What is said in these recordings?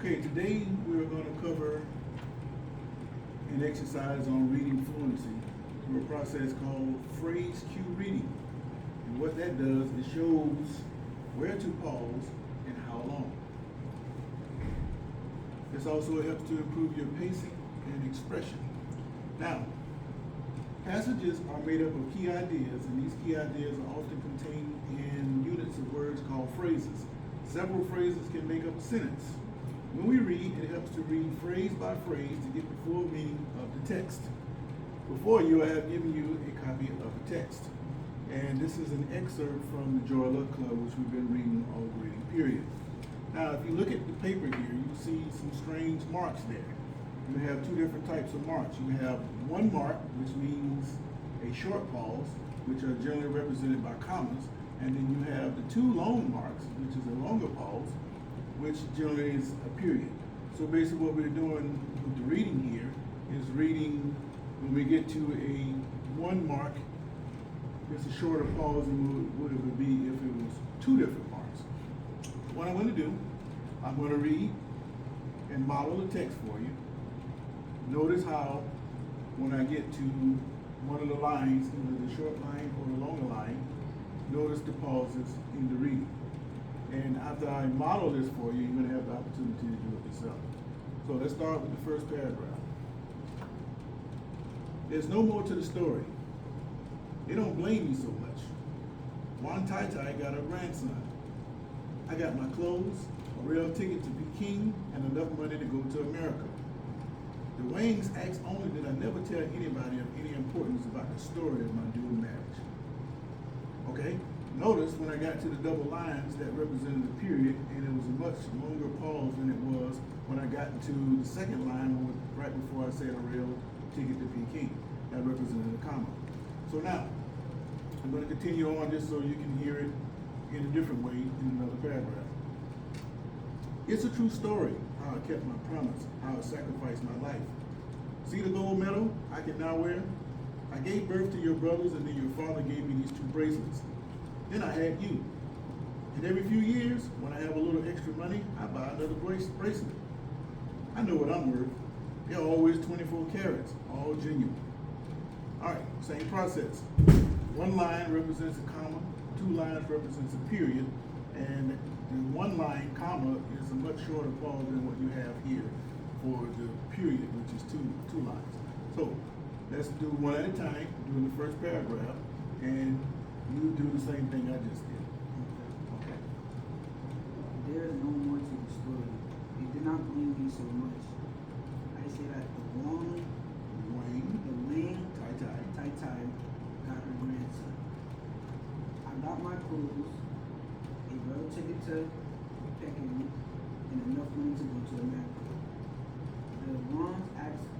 Okay, today we're going to cover an exercise on reading fluency through a process called phrase cue reading. And what that does, it shows where to pause and how long. This also helps to improve your pacing and expression. Now, passages are made up of key ideas, and these key ideas are often contained in units of words called phrases. Several phrases can make up a sentence. When we read, it helps to read phrase by phrase to get the full meaning of the text. Before you, I have given you a copy of the text. And this is an excerpt from the Joy Luck Club, which we've been reading all reading period. Now, if you look at the paper here, you see some strange marks there. You have two different types of marks. You have one mark, which means a short pause, which are generally represented by commas, and then you have the two long marks, which is a longer pause, which generally is a period. So basically what we're doing with the reading here is reading, when we get to a one mark, it's a shorter pause than what it would be if it was two different marks. What I'm going to do, I'm going to read and model the text for you. Notice how when I get to one of the lines, either the short line or the longer line, notice the pauses in the reading. And after I model this for you, you're going to have the opportunity to do it yourself. So let's start with the first paragraph. There's no more to the story. They don't blame me so much. Juan Tai Tai got a grandson. I got my clothes, a rail ticket to Peking, and enough money to go to America. The Wangs asked only that I never tell anybody of any importance about the story of my dual marriage. Okay? Notice when I got to the double lines that represented the period, and it was a much longer pause than it was when I got to the second line right before I said a rail ticket to Peking. That represented a comma. So now, I'm going to continue on just so you can hear it in a different way in another paragraph. It's a true story, how I kept my promise, how I sacrificed my life. See the gold medal I can now wear? I gave birth to your brothers, and then your father gave me these two bracelets. Then I had you. And every few years, when I have a little extra money, I buy another bracelet. I know what I'm worth. They're always 24 carats, all genuine. All right, same process. One line represents a comma, two lines represents a period, and the one line comma is a much shorter pause than what you have here for the period, which is two lines. So let's do one at a time, doing the first paragraph, and you do the same thing I just did. Okay. There is no more to the story. They did not blame me so much. I say that the Wang Tai Tai got her grandson. I got my clothes, a rail ticket to Peking, and enough money to go to America. The Wangs asked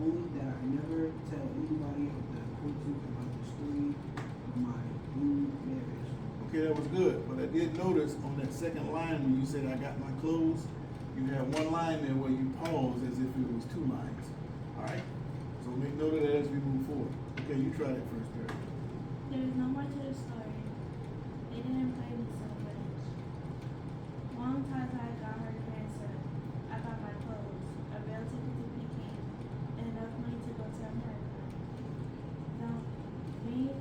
only that I never tell anybody of the importance about the story of my new marriage. Okay, that was good, but I did notice on that second line when you said I got my clothes, you have one line there where you pause as if it was two lines. All right? So make note of that as we move forward. Okay, you try that first paragraph. There is no more to the story. They didn't blame me so much. Long time I got her grandson. I got my clothes, a rail ticket to Peking, and enough money to go to America. No, me,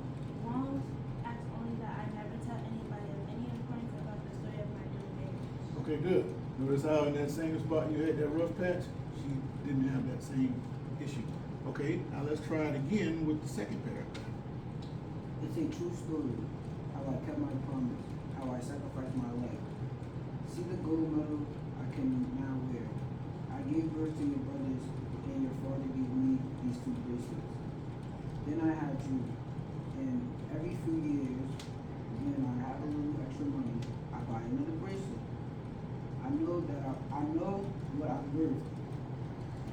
Wong asked only that I never tell anybody of any importance about the story of my new marriage. Okay, good. Notice how in that same spot you had that rough patch? She didn't have that same issue. Okay, now let's try it again with the second paragraph. It's a true story, how I kept my promise, how I sacrificed my life. See the gold medal I can now wear. I gave birth to your brothers, and your father gave me these two bracelets. Then I had you, and every few years, when I have a little extra money, I buy another bracelet. I know what I'm worth.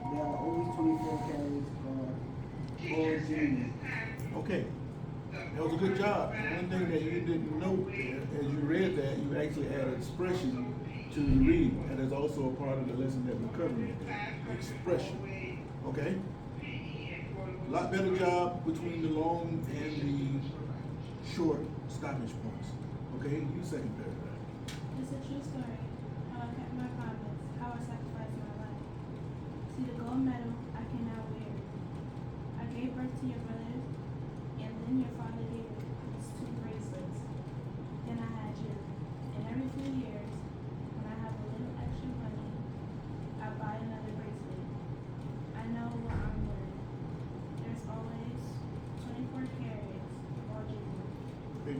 There are always 24 carats all genuine. Okay, that was a good job. And one thing that you didn't note there, as you read that, you actually added expression to the reading. That is also a part of the lesson that we're covering today. Expression. Okay? A lot better job between the long and the short stoppage points. Okay, you second paragraph. It's a true story, how I kept my promise, how I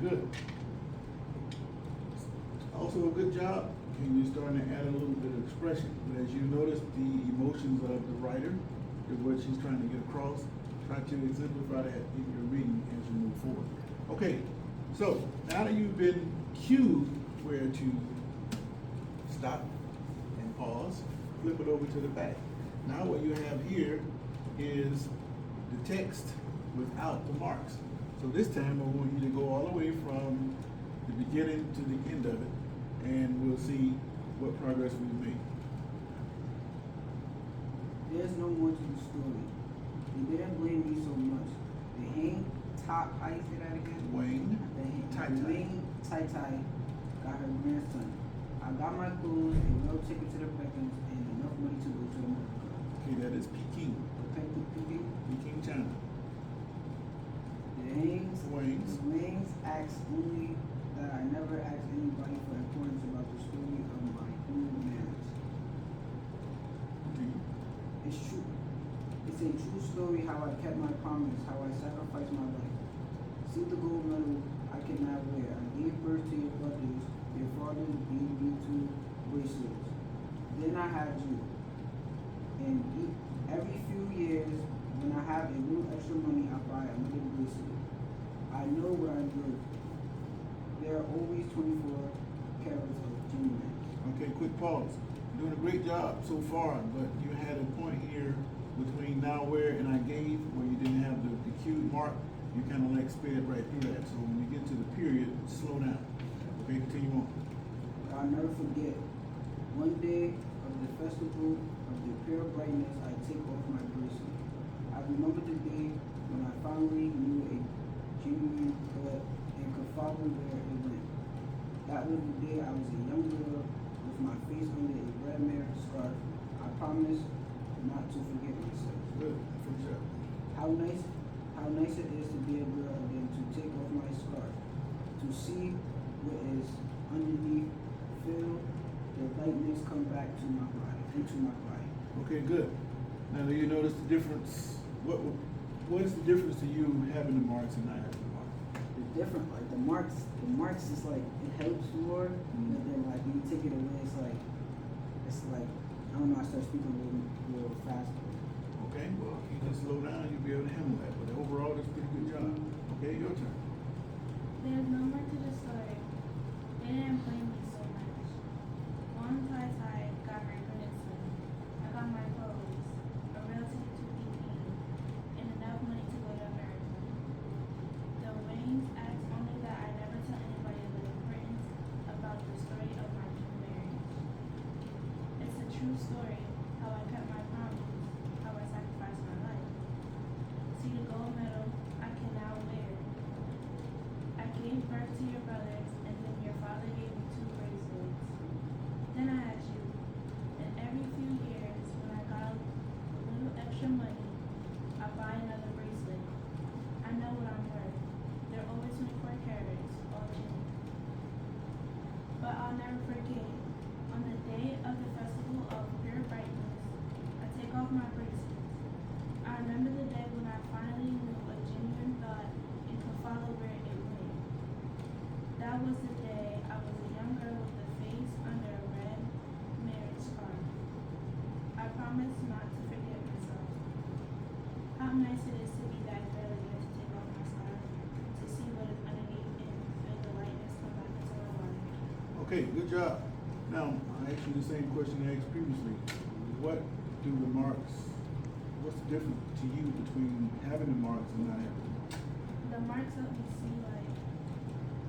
good. Also a good job, and you're starting to add a little bit of expression. But as you notice the emotions of the writer, what she's trying to get across, try to exemplify that in your reading as you move forward. Okay, so now that you've been cued where to stop and pause, flip it over to the back. Now what you have here is the text without the marks. So this time I want you to go all the way from the beginning to the end of it, and we'll see what progress we've made. There's no more to the story. They didn't blame me so much. The hang top, how you say that again? Wayne, Wayne Tai got her grandson. I got my clothes, a real ticket to the Peckins, and enough money to go to America. Okay, that is Peking, Peking, China. The Waynes. Waynes asked only that I never asked anybody for importance about the story of my new marriage. Okay. It's true. It's a true story how I kept my promise, how I sacrificed my life. See the gold medal I can now wear. I gave birth to your brothers. Your fathers gave me 2 bracelets. Then I had you. And every few years, when I have a little extra money, I buy another bracelet. I know what I'm worth. There are always 24 carats of genuine. Okay, quick pause. You're doing a great job so far, but you had a point here between now where and I gave where you didn't have the cued mark. You kind of like sped right through that. So when you get to the period, slow down. Okay, continue on. I'll never forget. One day of the festival of the pure brightness, I take off my bracelet. I remember the day when I finally knew a genuine threat and could follow where it went. That was the day I was a young girl with my face under a red marriage scarf. I promised not to forget myself. Good. Finish up. How nice it is to be a girl again, to take off my scarf, to see what is underneath, feel the lightness come back to my body, into my body. Okay, good. Now do you notice the difference? What is the difference to you having the marks and not having the marks? It's different, like the marks is like, it helps more, but then like when you take it away, it's like, I don't know, I start speaking a little faster. Okay, well, if you just slow down, you'll be able to handle that. But overall, that's a pretty good job. Okay, your turn. There's no more to the story. They didn't blame me so much. One Tai got her grandson. I got my clothes, a real ticket to Peking, and enough money to go to America. The Waynes asked only that I never tell anybody the importance about the story of my new marriage. It's a true story, how I kept my promise, how I sacrificed my life. See the gold medal I can now wear. I gave birth to your brothers, and then your father gave me 2 bracelets. Then I had you. And every few years, when I got a little extra money, I buy another bracelet. I know what I'm worth. They're always 24 carats, all genuine. But I'll never forget. On the day of the festival of pure brightness, I take off my bracelets. I remember the day when I finally knew a genuine thought and could follow where it went. That was the day I was a young girl with a face under a red marriage scarf. I promised not to forget myself. How nice it is to be that girl again, to take off my scarf, to see what is underneath and feel the lightness come back into my body. Okay, good job. Now, I asked you the same question I asked previously. What do the marks, what's the difference to you between having the marks and not having the marks? The marks help me see like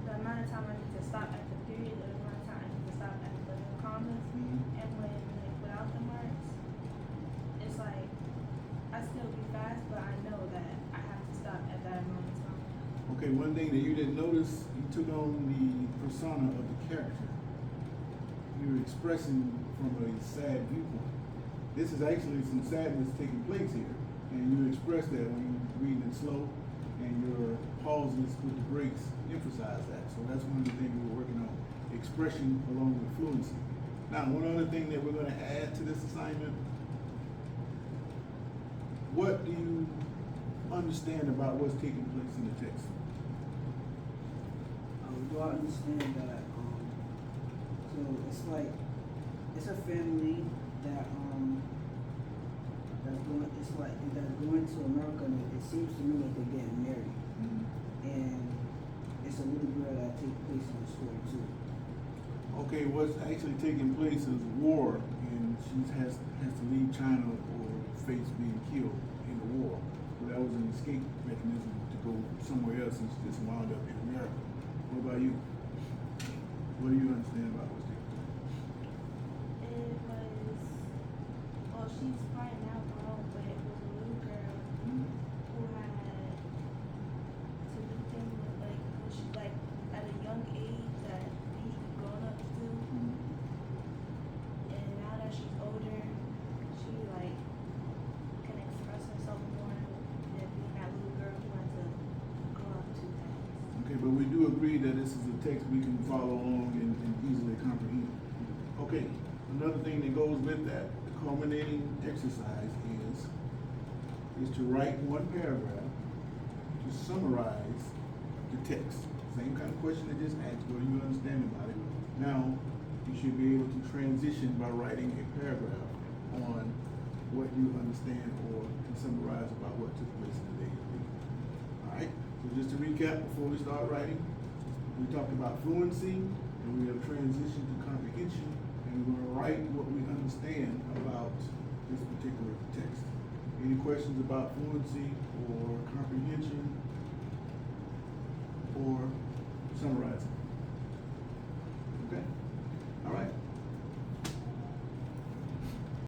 the amount of time I need to stop at the period, or the amount of time I need to stop at the commas. And when like without the marks, it's like I still be fast, but I know that I have to stop at that amount of time. Okay, one thing that you didn't notice, you took on the persona of the character. You were expressing from a sad viewpoint. This is actually some sadness taking place here, and you express that when you're reading it slow, and your pauses with the breaks emphasize that. So that's one of the things we're working on, expression along with fluency. Now, one other thing that we're going to add to this assignment, what do you understand about what's taking place in the text? do I understand that, so it's like, it's a family that, that's going, it's like, that's going to America, and it seems to me like they're getting married. And it's a little girl that takes place in the story too. Okay, what's actually taking place is war, and she has to leave China or face being killed in the war. So that was an escape mechanism to go somewhere else, and she just wound up in America. What about you? What do you understand about what's taking place? It was, well, she's probably now grown, but it was a little girl who had to do things with, like, when she, like, at a young age that usually grown-ups do. And now that she's older, she, like, can express herself more than being that little girl who had to grow up too fast. Okay, but we do agree that this is a text we can follow along and easily comprehend. Okay, another thing that goes with that, the culminating exercise is to write one paragraph to summarize the text. Same kind of question I just asked, what do you understand about it? Now, you should be able to transition by writing a paragraph on what you understand or can summarize about what took place in the day of the week. All right, so just to recap before we start writing, we talked about fluency, and we have transitioned to comprehension, and we're going to write what we understand about this particular text. Any questions about fluency or comprehension